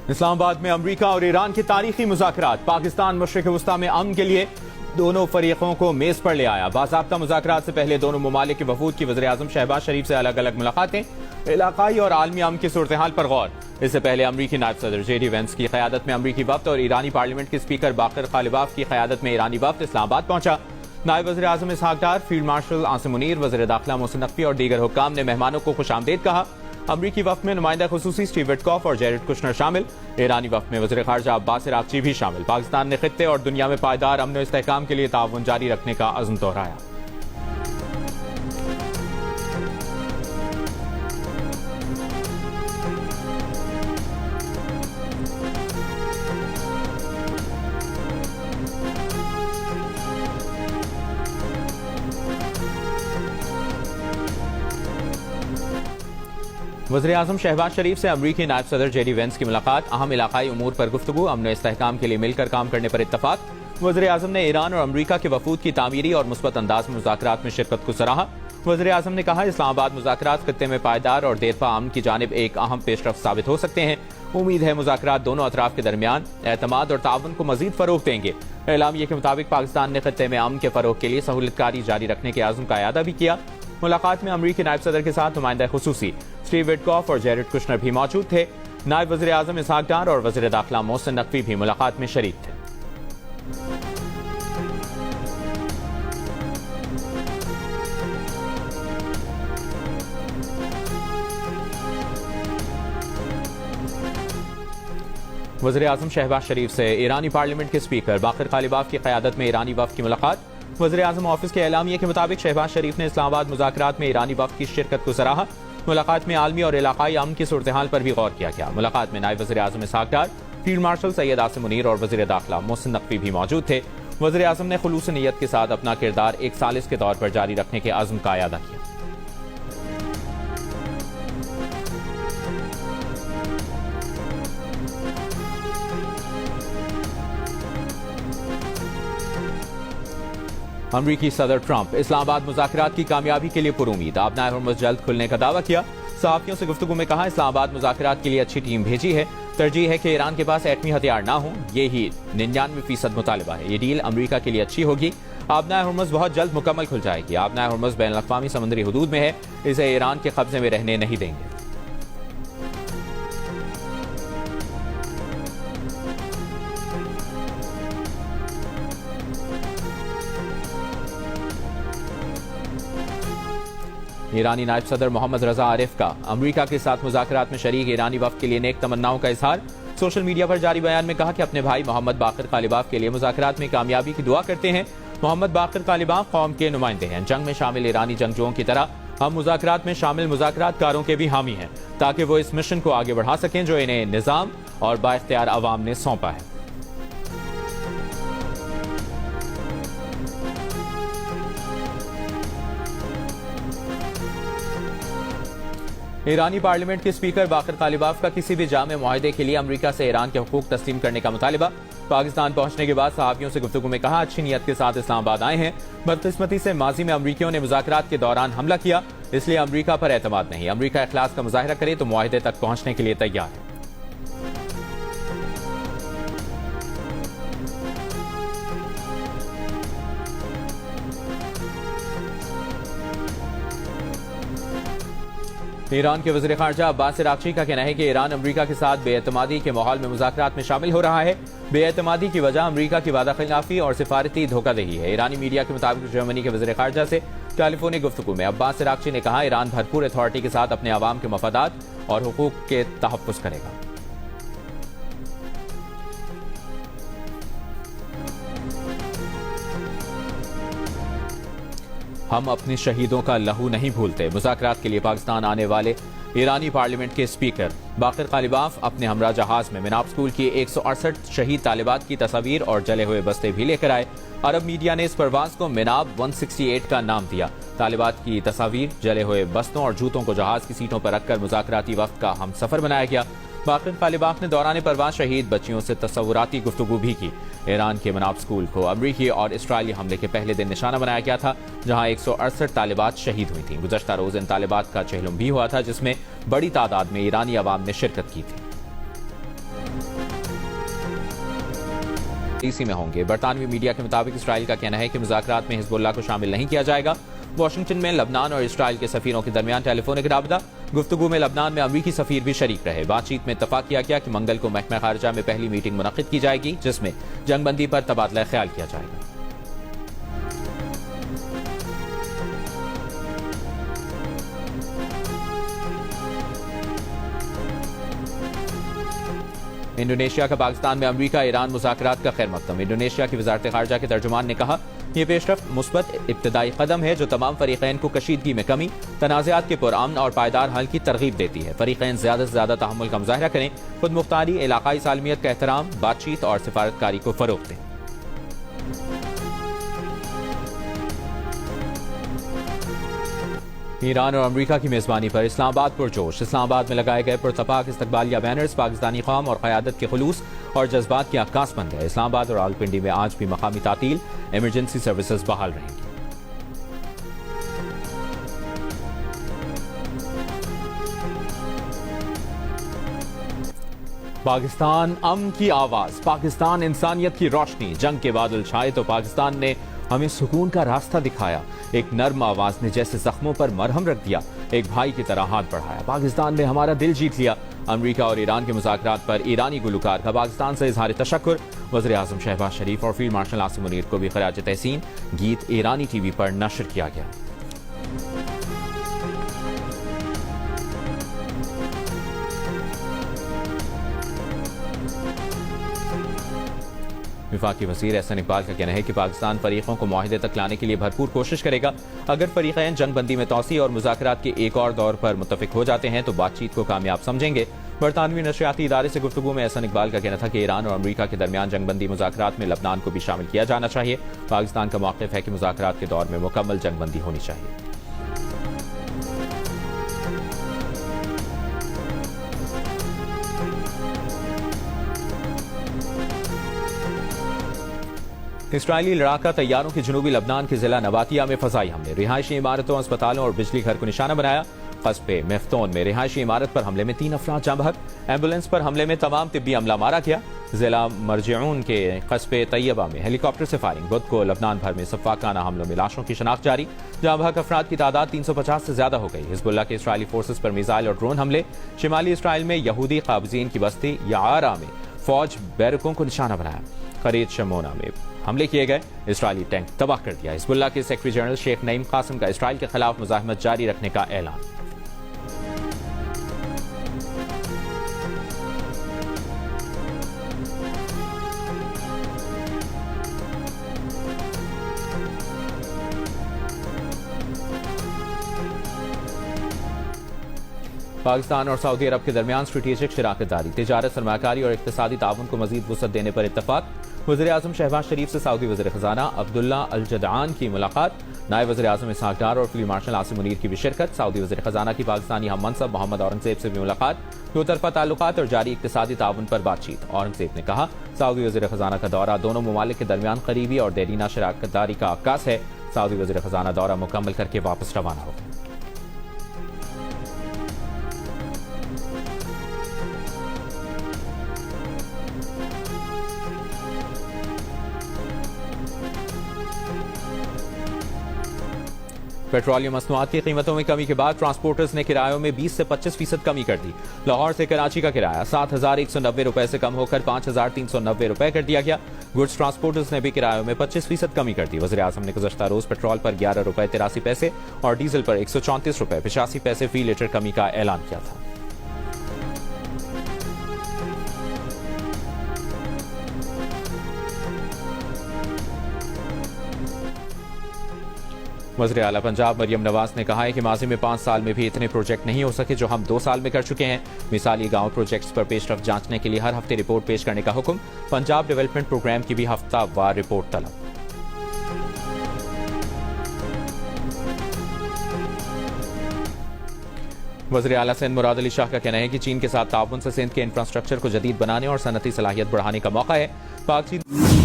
इस्लामाबाद में अमरीका और ईरान के तारीखी मुज़ाकरात। पाकिस्तान मशरिक़ वस्ता में अमन के लिए दोनों फरीकों को मेज पर ले आया। बाज़ाब्ता मुज़ाकरात से पहले दोनों ममालिक के वफूद की वज़ीर आज़म शहबाज शरीफ से अलग अलग मुलाकातें, इलाकाई और आलमी अमन की सूरत हाल पर गौर। इससे पहले अमरीकी नायब सदर JD वेंस की क़यादत में अमरीकी वफ़द और ईरानी पार्लियामेंट के स्पीकर बाक़िर कालिबाफ की क़यादत में ईरानी वफ़द इस्लामाबाद पहुंचा। नायब वज़ीर आज़म इसहाक डार, फील्ड मार्शल आसिम मुनीर, वज़ीर दाखिला मोहसिन नकवी और दीगर हुक्काम ने मेहमानों को खुशामदीद कहा। अमरीकी वफ़द में नुमाइंदा खुसूसी स्टीव विटकॉफ और जैरेड कुशनर शामिल। ईरानी वफ़द में वज़ीर ख़ारजा अब्बास अराग़ची भी शामिल। पाकिस्तान ने ख़ित्ते और दुनिया में पायदार अमन और इस्तेहकाम के लिए ताउन जारी रखने का अज़्म दोहराया। वज़ीर आज़म शहबाज शरीफ से अमरीकी नायब सदर JD वेंस की मुलाकात। अहम इलाकाई उमूर पर गुफ्तगू, अमन इस्तेहकाम के लिए मिलकर काम करने पर इत्तफाक। वज़ीर आज़म ने ईरान और अमरीका के वफूद की तामीरी और मुस्बत अंदाज में मुज़ाकरात में शिरकत को सराहा। वज़ीर आज़म ने कहा, इस्लामाबाद मुज़ाकरात खित्ते में पायदार और देरपा अमन की जानिब एक अहम पेशरफ्त साबित हो सकते हैं। उम्मीद है मुज़ाकरात दोनों अतराफ के दरमियान एतमाद और ताउन को मज़ीद फ़रोग़ देंगे। एलामिये के मुताबिक पाकिस्तान ने खित्ते में अमन के फ़रोग़ के लिए सहूलतकारी जारी रखने के आज़म का इआदा भी किया। मुलाकात में अमरीकी नायब सदर के साथ नुमाइंदा खुसूसी स्टीव विटकॉफ और जैरेड कुशनर भी मौजूद थे। नायब वज़ीर आज़म इसहाक डार और वज़ीर दाखिला मोहसिन नकवी भी मुलाकात में शरीक थे। वज़ीर आज़म शहबाज शरीफ से ईरानी पार्लियामेंट के स्पीकर बाक़िर कालिबाफ की क़यादत में ईरानी वफ़द की मुलाकात। वज़ीर आज़म ऑफिस के एलामिये के मुताबिक शहबाज शरीफ ने इस्लामाबाद मुज़ाकरात में ईरानी वफ़द की शिरकत को सराहा। मुलाकात में आलमी और इलाकाई अमन की सूरत हाल पर भी गौर किया गया। मुलाकात में नायब वज़ीर आज़म इसहाक डार, फील्ड मार्शल सैयद आसिम मुनीर और वज़ीर दाखिला मोहसिन नकवी भी मौजूद थे। वज़ीर आज़म ने खुलूस नीयत के साथ अपना किरदार एक सालिस के तौर पर जारी रखने के अज़्म का इआदा किया। अमरीकी सदर ट्रंप इस्लामाबाद मुज़ाकरात की कामयाबी के लिए पुरुमीद। आबनाए हुर्मुज़ जल्द खुलने का दावा किया। सहाफ़ियों से गुफ्तगू में कहा, इस्लामाबाद मुज़ाकरात के लिए अच्छी टीम भेजी है। तरजीह है कि ईरान के पास एटमी हथियार ना हो। ये ही 99% मुतालबा है। ये डील अमरीका के लिए अच्छी होगी। आबनाए हुर्मुज़ बहुत जल्द मुकम्मल खुल जाएगी। आबनाए हुर्मुज़ बैनुल अक़वामी समुद्री हुदूद में है। इसे ईरान के कब्जे में रहने नहीं देंगे। ईरानी नायब सदर मोहम्मद रजा आरिफ का अमरीका के साथ मुज़ाकरात में शरीक ईरानी वफ़द के लिए नेक तमन्नाओं का इजहार। सोशल मीडिया पर जारी बयान में कहा कि अपने भाई मोहम्मद बाक़िर कालिबाफ के लिए मुज़ाकरात में कामयाबी की दुआ करते हैं। मोहम्मद बाक़िर कालिबाफ कौम के नुमाइंदे हैं। जंग में शामिल ईरानी जंगजुओं की तरह हम मुज़ाकरात में शामिल मुज़ाकरातकारों के भी हामी हैं, ताकि वो इस मिशन को आगे बढ़ा सकें जो इन्हें निज़ाम और बाइख्तियार अवाम ने सौंपा है। ईरानी पार्लियामेंट के स्पीकर बाक़िर कालिबाफ का किसी भी जामे मुआहदे के लिए अमरीका से ईरान के हुकूक तस्लीम करने का मुतालिबा। पाकिस्तान पहुंचने के बाद सहाफ़ियों से गुफ्तगू में कहा, अच्छी नीयत के साथ इस्लामाबाद आए हैं। बदकिस्मती से माजी में अमरीकियों ने मुज़ाकरात के दौरान हमला किया, इसलिए अमरीका पर एतमाद नहीं। अमरीका इखलास का मुजाहिरा करे तो मुआहदे तक पहुंचने के लिए तैयार है। ईरान के वज़ीर ख़ारजा अब्बास अराग़ची का कहना है कि ईरान अमरीका के साथ बेएतमादी के माहौल में मुज़ाकरात में शामिल हो रहा है। बेएतमादी की वजह अमरीका की वादा खिलाफी और सिफारती धोखादही है। ईरानी मीडिया के मुताबिक जर्मनी के वज़ीर ख़ारजा से टेलीफोनिक गुफ्तगू में अब्बास अराग़ची ने कहा, ईरान भरपूर अथॉरिटी के साथ अपने अवाम के मफादात और हुकूक के तहफ़्फ़ुज़ करेगा। हम अपने शहीदों का लहू नहीं भूलते। मुज़ाकरात के लिए पाकिस्तान आने वाले ईरानी पार्लियामेंट के स्पीकर बाक़िर कालिबाफ अपने हमरा जहाज में मिनाब स्कूल की 168 शहीद तालिबात की तस्वीर और जले हुए बस्ते भी लेकर आए। अरब मीडिया ने इस परवाज को मिनाब 168 का नाम दिया। तालिबात की तस्वीर, जले हुए बस्तों और जूतों को जहाज की सीटों पर रखकर मुज़ाकराती वक्त का हम सफर बनाया गया। बाक़िर कालिबाफ ने दौरान परवाज शहीद बच्चियों से तसव्वुराती गुफ्तगू भी की। ईरान के मिनाब स्कूल को अमरीकी और इसराइली हमले के पहले दिन निशाना बनाया गया था, जहां 168 तालिबात शहीद हुई थीं। गुज़श्ता रोज इन तालिबात का चहलुम भी हुआ था, जिसमें बड़ी तादाद में ईरानी अवाम ने शिरकत की थी। डीसी में होंगे। बरतानवी मीडिया के मुताबिक इसराइल का कहना है कि मुज़ाकरात में हिजबुल्लाह को शामिल नहीं किया जाएगा। वाशिंगटन में लबनान और इसराइल के सफीरों के दरमियान टेलीफोनिक राबता। गुफ्तगू में लबनान में अमरीकी सफीर भी शरीक रहे। बातचीत में इत्तफाक किया गया कि मंगल को महकमा खारजा में पहली मीटिंग मुनक्किद की जाएगी, जिसमें जंगबंदी पर तबादला ख्याल किया जाएगा। इंडोनेशिया का पाकिस्तान में अमरीका ईरान मुज़ाकरात का खैर मकदम। इंडोनेशिया की वज़ारत ख़ारजा के तर्जुमान ने कहा, यह पेशरफ्त मुस्बत इब्तदाई कदम है जो तमाम फरीक़ैन को कशीदगी में कमी, तनाज़ात के पुरअमन और पायदार हल की तरगीब देती है। फरीक़ैन ज़्यादा से ज़्यादा तहम्मुल का मुज़ाहरा करें, खुद मुख्तारी, इलाकाई सालमियत का एहतराम, बातचीत और सिफारतकारी को फ़रोग़ दें। ईरान और अमरीका की मेज़बानी पर इस्लामाबाद पुरजोश। इस्लामाबाद में लगाए गए पुरतपाक इस्तकबालिया बैनर्स पाकिस्तानी कौम और क़यादत के खुलूस और जज्बात की अक्कास बन गए। इस्लामाबाद और रावलपिंडी में आज भी मकामी तातील, इमरजेंसी सर्विसेज बहाल रहेंगी। पाकिस्तान अमन की आवाज, पाकिस्तान इंसानियत की रोशनी। जंग के बादल छाए तो पाकिस्तान ने हमें सुकून का रास्ता दिखाया। एक नर्म आवाज ने जैसे जख्मों पर मरहम रख दिया, एक भाई की तरह हाथ बढ़ाया। पाकिस्तान ने हमारा दिल जीत लिया। अमरीका और ईरान के मुज़ाकरात पर ईरानी गुलकार का पाकिस्तान से इजहार तशक्कुर। वज़ीर आज़म शहबाज शरीफ और फील्ड मार्शल आसिम मुनीर को भी खराज तहसीन। गीत ईरानी टीवी पर नशर किया गया। विफाकी वज़ीर एहसन इकबाल का कहना है कि पाकिस्तान फरीकों को मुआहिदे तक लाने के लिए भरपूर कोशिश करेगा। अगर फरीक़ैन जंगबंदी में तौसी और मुज़ाकरात के एक और दौर पर मुत्तफ़िक हो जाते हैं तो बातचीत को कामयाब समझेंगे। बरतानवी नशरियाती इदारे से गुफ्तगू में एहसन इकबाल का कहना था कि ईरान और अमरीका के दरमियान जंगबंदी मुज़ाकरात में लबनान को भी शामिल किया जाना चाहिए। पाकिस्तान का मौक़िफ़ है कि मुज़ाकरात के दौर में मुकम्मल जंगबंदी होनी चाहिए। इसराइली लड़ाका तैयारों के जनूबी लबनान के जिला नबातिया में फजाई हमले। रिहायशी इमारतों, अस्पतालों और बिजली घर को निशाना बनाया। कस्बे मेफ्तोन में रिहायशी इमारत पर हमले में 3 अफराद जाँ बहक। एम्बुलेंस पर हमले में तमाम तिब्बी अमला मारा गया। जिला मरजिऊन के कस्बे तैयबा में हेलीकॉप्टर से फायरिंग। बुध को लबनान भर में सफाकाना हमलों में लाशों की शनाख्त जारी। जाँ बहक अफराद की तादाद 350 से ज्यादा हो गई। हिजबुल्लाह के इसराइली फोर्सेस पर मिसाइल और ड्रोन हमले। शिमाली इसराइल में यहूदी काबजीन की बस्ती यारा में फौज बैरकों को निशाना बनाया। खरीद शमोना में हमले किए गए, इसराइली टैंक तबाह कर दिया। हिजबुल्लाह के सेक्रेटरी जनरल शेख नईम कासिम का इसराइल के खिलाफ मुजाहिमत जारी रखने का ऐलान। पाकिस्तान और सऊदी अरब के दरमियान स्ट्रेटेजिक शराकतदारी, तिजारत, सरमाकारी और इक्तिसादी ताउन को मजीद वुसअत देने पर इत्तफाक। वज़ीर आज़म शहबाज शरीफ से सऊदी वज़ीर ख़ज़ाना अब्दुल्ला अल जदआन की मुलाकात। नायब वज़ीर आज़म इसहाक डार और फील्ड मार्शल आसिम मुनीर की भी शिरकत। सऊदी वज़ीर ख़ज़ाना की पाकिस्तानी हम मनसब मोहम्मद औरंगज़ेब से भी मुलाकात। दो तरफा ताल्लुकात और जारी इक्तिसादी ताउन पर बातचीत। औरंगज़ेब ने कहा, सऊदी वज़ीर ख़ज़ाना का दौरा दोनों ममालिक के दरमियान करीबी और देरीना शराकतदारी का आगाज़ है। सऊदी वज़ीर ख़ज़ाना दौरा मुकम्मल करके वापस रवाना हो गए। पेट्रोलियम मसनूआत की कीमतों में कमी के बाद ट्रांसपोर्टर्स ने किरायों में 20 से 25% कमी कर दी। लाहौर से कराची का किराया 7,190 रुपए से कम होकर 5,390 रुपए कर दिया गया। गुड्स ट्रांसपोर्टर्स ने भी किरायों में 25% कमी कर दी। वज़ीर आज़म ने गुज़श्ता रोज पेट्रोल पर 11 रुपए 83 पैसे और डीजल पर 134 रुपए 85 पैसे फी लीटर कमी का ऐलान किया था। वज़ीर आला पंजाब मरियम नवाज ने कहा है कि माजी में 5 साल में भी इतने प्रोजेक्ट नहीं हो सके जो हम 2 साल में कर चुके हैं। मिसाली गांव प्रोजेक्ट्स पर पेशरफ्त जांचने के लिए हर हफ्ते रिपोर्ट पेश करने का हुक्म। पंजाब डेवलपमेंट प्रोग्राम की भी हफ्तावार रिपोर्ट तलब। वज़ीर आला सिंध मुराद अली शाह का कहना है कि चीन के साथ ताउन से सिंध के इंफ्रास्ट्रक्चर को जदीद बनाने और सनती सलाहियत बढ़ाने का मौका है। पाक चीन